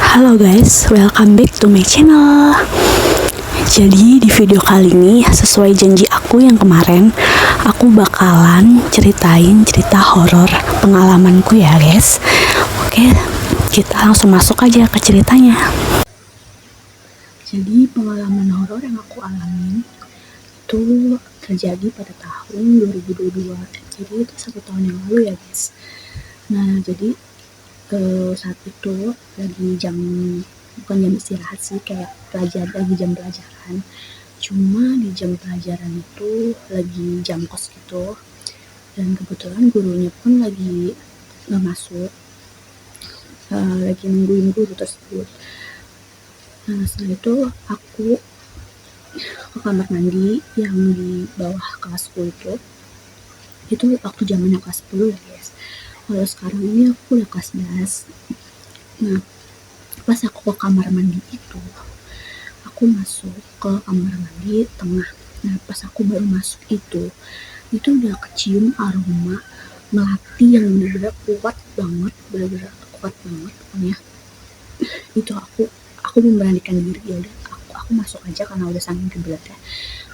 Halo guys, welcome back to my channel. Jadi di video kali ini sesuai janji aku yang kemarin, aku bakalan ceritain cerita horor pengalamanku ya guys. Oke, kita langsung masuk aja ke ceritanya. Jadi pengalaman horor yang aku alamin itu terjadi pada tahun 2022. Jadi itu 1 tahun yang lalu ya guys. Nah jadi saat itu lagi bukan jam istirahat sih, kayak lagi jam pelajaran. Cuma di jam pelajaran itu lagi jam kos gitu, dan kebetulan gurunya pun lagi nggak masuk, lagi nungguin guru tersebut. Nah setelah itu aku ke kamar mandi yang di bawah kelas 10 itu waktu zamannya kelas 10 ya guys. Kalau sekarang ini aku udah kelas 11. Nah pas aku ke kamar mandi itu, aku masuk ke kamar mandi tengah. Nah pas aku baru masuk itu udah kecium aroma melati yang bener-bener kuat banget pokoknya. Itu aku memberanikan diri, ya udah aku masuk aja karena udah saking kebelatnya.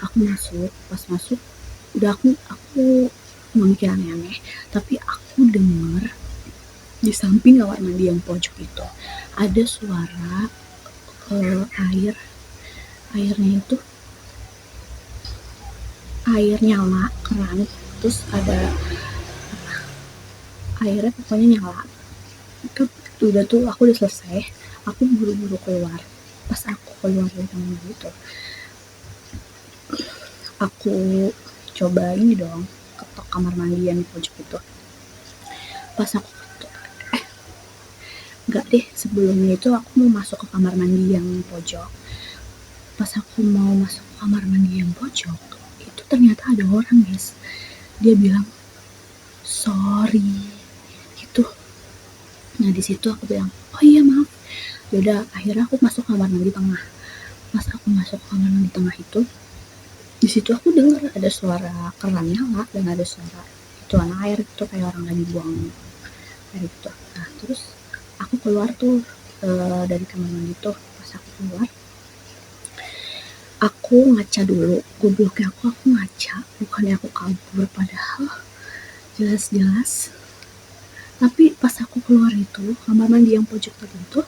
Aku masuk, pas masuk udah aku mikir aneh-aneh, tapi aku dengar di samping kamar mandi yang pojok itu ada suara airnya itu air nyala keran, terus ada airnya pokoknya nyala. Itu udah aku udah selesai, aku buru-buru keluar. Pas aku keluar dari kamar mandi itu, aku coba ini dong, ketok kamar mandi yang di pojok itu. Pas aku ketok, enggak deh, sebelumnya itu aku mau masuk ke kamar mandi yang pojok. Pas aku mau masuk ke kamar mandi yang pojok itu ternyata ada orang guys. Dia bilang sorry gitu. Nah di situ aku bilang oh iya maaf. Yaudah akhirnya aku masuk kamar mandi tengah. Pas aku masuk kamar mandi tengah itu, di situ aku dengar ada suara keran nyala dan ada suara tuan air itu kayak orang lagi buang air gitu. Nah terus aku keluar tuh dari kamar mandi tuh. Pas aku keluar, aku ngaca dulu, gobloknya aku ngaca, bukannya aku kabur, padahal jelas-jelas. Tapi pas aku keluar itu, kamar mandi yang pojok tadi itu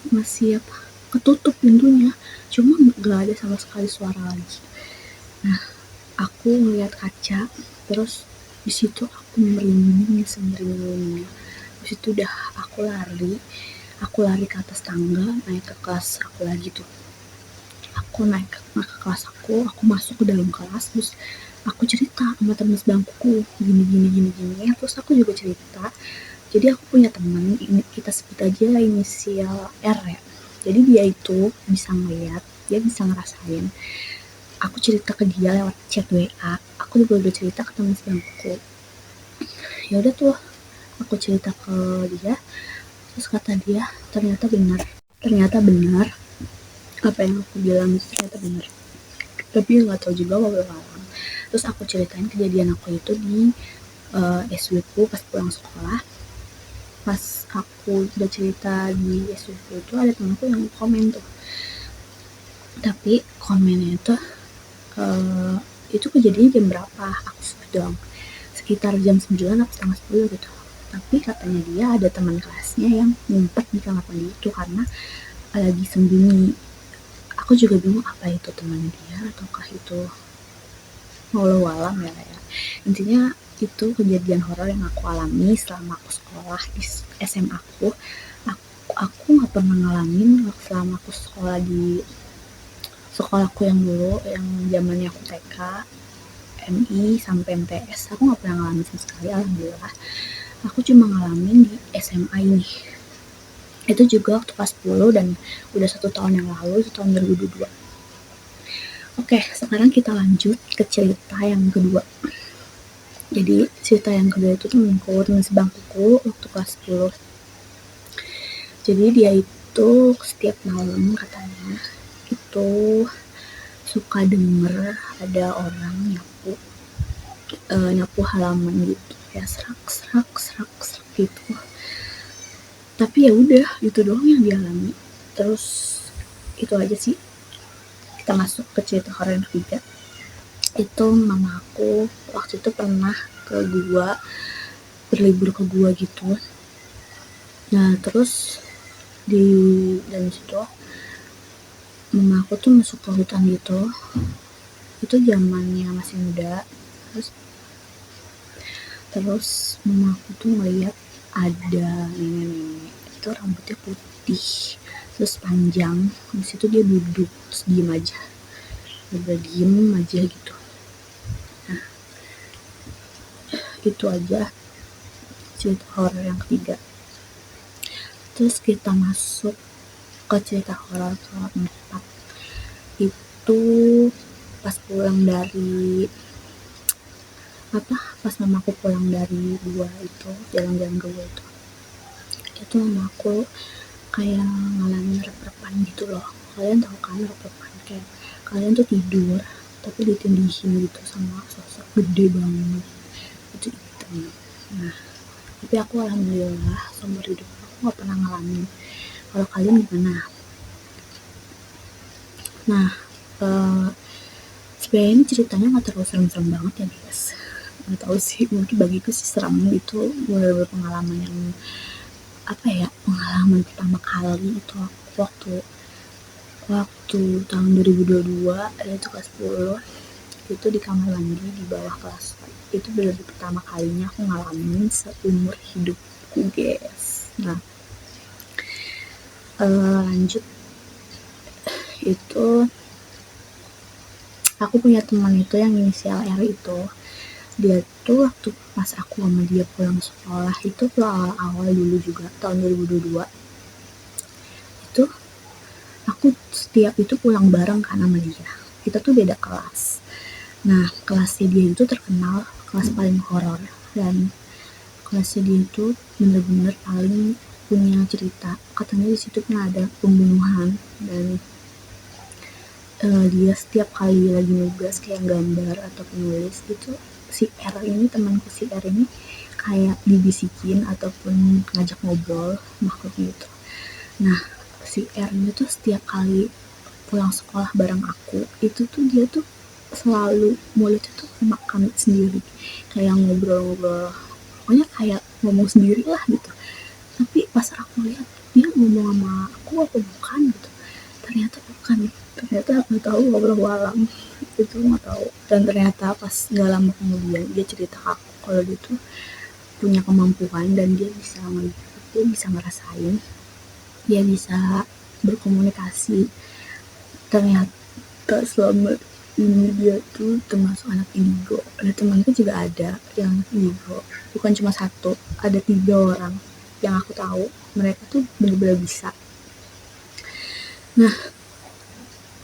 masih ketutup pintunya, cuma gak ada sama sekali suara lagi. Nah aku ngeliat kaca, terus di situ aku merinding semerindingnya. Di situ udah aku lari ke atas tangga, naik ke kelas aku lagi tuh. Aku naik ke kelas aku masuk ke dalam kelas, terus aku cerita sama teman sebangkuku gini. Terus aku juga cerita, jadi aku punya teman, kita sebut aja inisial R ya. Jadi dia itu bisa ngeliat, dia bisa ngerasain. Aku cerita ke dia lewat chat WA, aku juga udah cerita ke teman sebangkuku. Ya udah tuh aku cerita ke dia, terus kata dia ternyata benar apa yang aku bilang itu ternyata benar. Tapi nggak tahu juga berapa lama. Terus aku ceritain kejadian aku itu di SW-ku pas pulang sekolah. Pas aku udah cerita di SW-ku itu, ada temanku yang komen tuh, tapi komennya itu kejadiannya jam berapa, aku sebut dong sekitar jam 9 atau setengah 10 gitu. Tapi katanya dia ada teman kelasnya yang ngumpet di kamar mandi itu karena lagi sembunyi. Aku juga bingung apa itu teman dia ataukah itu walau alam ya. Intinya itu kejadian horor yang aku alami selama aku sekolah di SMA aku nggak pernah ngalamin selama aku sekolah di sekolahku yang dulu, yang zamannya aku TK, MI sampai MTS, aku nggak pernah ngalamin sama sekali, alhamdulillah. Aku cuma ngalamin di SMA ini. Itu juga waktu kelas 10 dan udah 1 tahun yang lalu, itu tahun 2022. Oke, sekarang kita lanjut ke cerita yang kedua. Jadi cerita yang kedua itu teman sebangkuku waktu kelas 10. Jadi dia itu setiap malam katanya itu suka denger ada orang nyapu halaman gitu ya, serak gitu. Tapi ya udah, itu doang yang dialami. Terus itu aja sih. Kita masuk ke cerita horor yang ketiga. Itu mama aku waktu itu pernah ke gua, berlibur ke gua gitu. Nah terus di dalam situ mama aku tuh masuk ke hutan gitu. Itu zamannya masih muda. Terus mama aku tuh ngeliat ada nenek-nenek itu rambutnya putih terus panjang. Di situ dia duduk terus diem aja, udah diem aja gitu. Nah itu aja cerita horor yang ketiga. Terus kita masuk ke cerita horor keempat. Itu pas pulang dari pas mamaku pulang dari gua itu, jalan-jalan ke gua itu mamaku kayak ngalamin rep-repan gitu loh. Kalian tahu kan rep-repan, kayak kalian tuh tidur tapi ditindihin gitu sama sosok gede banget, itu hitam. Nah tapi aku alhamdulillah seumur hidup aku gak pernah ngalamin. Kalau kalian gimana? Nah sebenarnya ini ceritanya gak terlalu serem-serem banget ya guys, gak tau sih, mungkin bagiku sih serem. Itu bener-bener pengalaman yang pengalaman pertama kali itu waktu tahun 2022, itu kelas 10, itu di kamar mandi di bawah kelas. Itu bener-bener pertama kalinya aku ngalamin seumur hidupku guys. Nah lanjut, itu aku punya teman itu yang inisial R itu. Dia tuh waktu pas aku sama dia pulang sekolah itu awal-awal dulu juga tahun 2022 itu, aku setiap itu pulang bareng kan sama dia. Kita tuh beda kelas. Nah kelasnya dia itu terkenal kelas paling horor, dan kelasnya dia itu bener-bener paling punya cerita. Katanya di situ pernah ada pembunuhan, dan dia setiap kali lagi nugas kayak gambar atau penulis itu, si R ini, temanku si R ini kayak dibisikin ataupun ngajak ngobrol makhluk gitu. Nah si R ini tuh setiap kali pulang sekolah bareng aku itu tuh dia tuh selalu mulutnya tuh makan sendiri, kayak ngobrol-ngobrol, pokoknya kayak ngomong sendiri lah gitu. Tapi pas aku lihat dia ngomong sama aku apa bukan gitu, ternyata bukan. Ternyata aku tahu ngobrol walam itu, nggak tahu. Dan ternyata pas nggak lama kemudian dia cerita ke aku kalau dia tuh punya kemampuan dan dia bisa melihat, dia bisa ngerasain, dia bisa berkomunikasi. Ternyata selama ini dia tuh termasuk anak indigo. Ada temanku juga ada yang anak indigo, bukan cuma satu, ada 3 orang yang aku tahu mereka tuh benar-benar bisa. Nah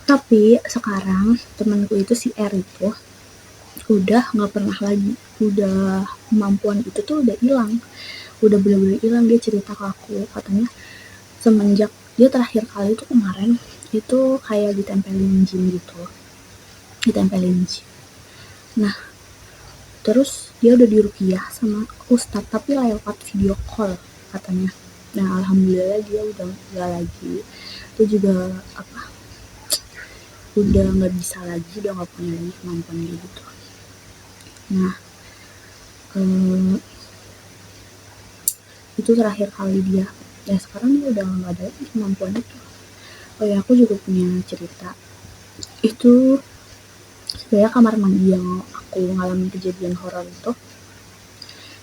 tapi sekarang temanku itu si R itu udah nggak pernah lagi, udah kemampuan itu tuh udah hilang, udah bener-bener hilang. Dia cerita ke aku, katanya semenjak dia terakhir kali itu kemarin itu kayak ditempelin jin gitu, ditempelin jin. Nah terus dia udah diruqyah sama ustadz tapi lewat video call katanya. Nah alhamdulillah dia udah nggak lagi, itu juga udah nggak bisa lagi, udah nggak punya lagi kemampuan gitu. Nah itu terakhir kali dia, ya sekarang dia udah nggak ada lagi kemampuan itu. Oh ya aku juga punya cerita. Itu sebenarnya kamar mandi yang aku ngalamin kejadian horor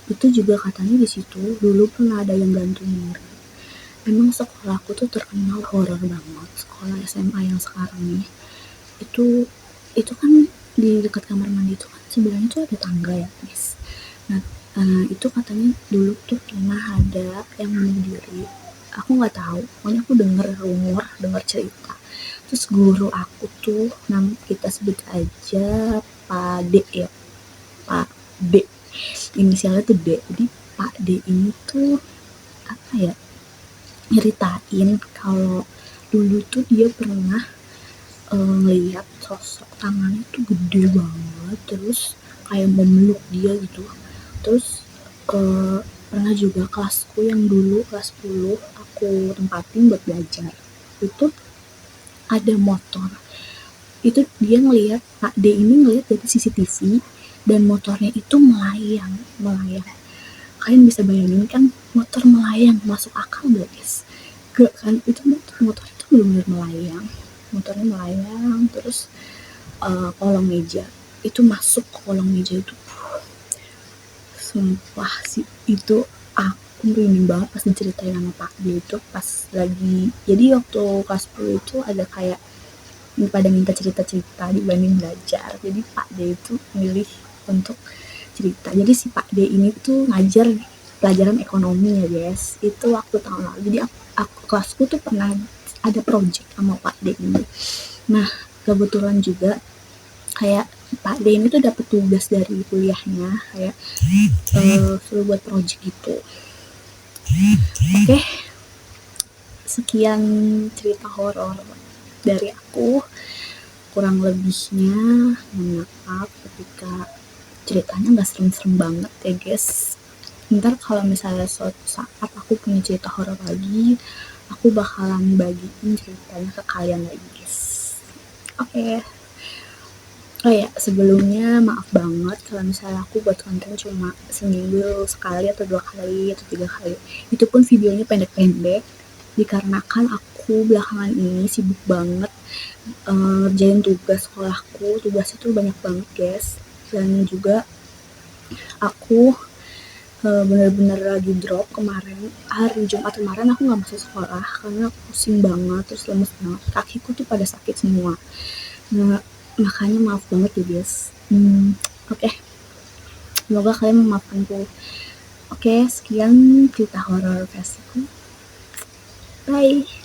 itu juga katanya di situ dulu pernah ada yang gantung diri. Emang sekolahku tuh terkenal horor banget, sekolah SMA yang sekarang nih. Itu kan di dekat kamar mandi itu kan sebenarnya tuh ada tangga ya guys. Nah itu katanya dulu tuh pernah ada yang bunuh diri. Aku nggak tahu, pokoknya aku dengar cerita. Terus guru aku tuh, kita sebut aja Pak D ya, Pak D, inisialnya tuh D. Jadi Pak D ini tuh nyeritain kalau dulu tuh dia pernah ngeliat sosok tangannya tuh gede banget, terus kayak memeluk dia gitu. Terus pernah juga kelasku yang dulu kelas 10 aku tempatin buat belajar, itu ada motor, itu dia ngelihat Pak D ini ngelihat dari CCTV dan motornya itu melayang. Kalian bisa bayangin kan motor melayang, masuk akal gak guys? Gak kan, itu motor itu benar-benar melayang, motornya melayang. Terus kolong meja itu masuk ke kolong meja itu, sumpah sih itu aku merinding banget pas diceritain sama Pak D itu. Pas lagi, jadi waktu kelas 10 itu ada kayak pada minta cerita-cerita dibanding belajar, jadi Pak D itu milih untuk cerita. Jadi si Pak D ini tuh ngajar pelajaran ekonomi ya guys, itu waktu tahun lalu. Jadi aku kelasku tuh pernah ada project sama Pak D ini. Nah kebetulan juga kayak Pak D ini tuh dapet tugas dari kuliahnya kayak suruh buat project gitu. Oke, sekian cerita horor dari aku. Kurang lebihnya mohon maaf ketika ceritanya gak serem-serem banget ya guys. Ntar kalau misalnya suatu saat aku punya cerita horor lagi, aku bakalan bagiin ceritanya ke kalian lagi guys. Oke. Oh ya, sebelumnya maaf banget kalau misalnya aku buat konten cuma seminggu sekali atau 2 kali atau 3 kali. Itu pun videonya pendek-pendek, dikarenakan aku belakangan ini sibuk banget ngerjain tugas sekolahku. Tugasnya tuh banyak banget guys, dan juga aku bener-bener lagi drop. Kemarin hari Jumat kemarin aku gak masuk sekolah karena aku pusing banget, terus lemes banget, kakiku tuh pada sakit semua. Nah makanya maaf banget ya guys. Oke, semoga kalian memaafkanku. Oke, sekian cerita horor versiku. Bye.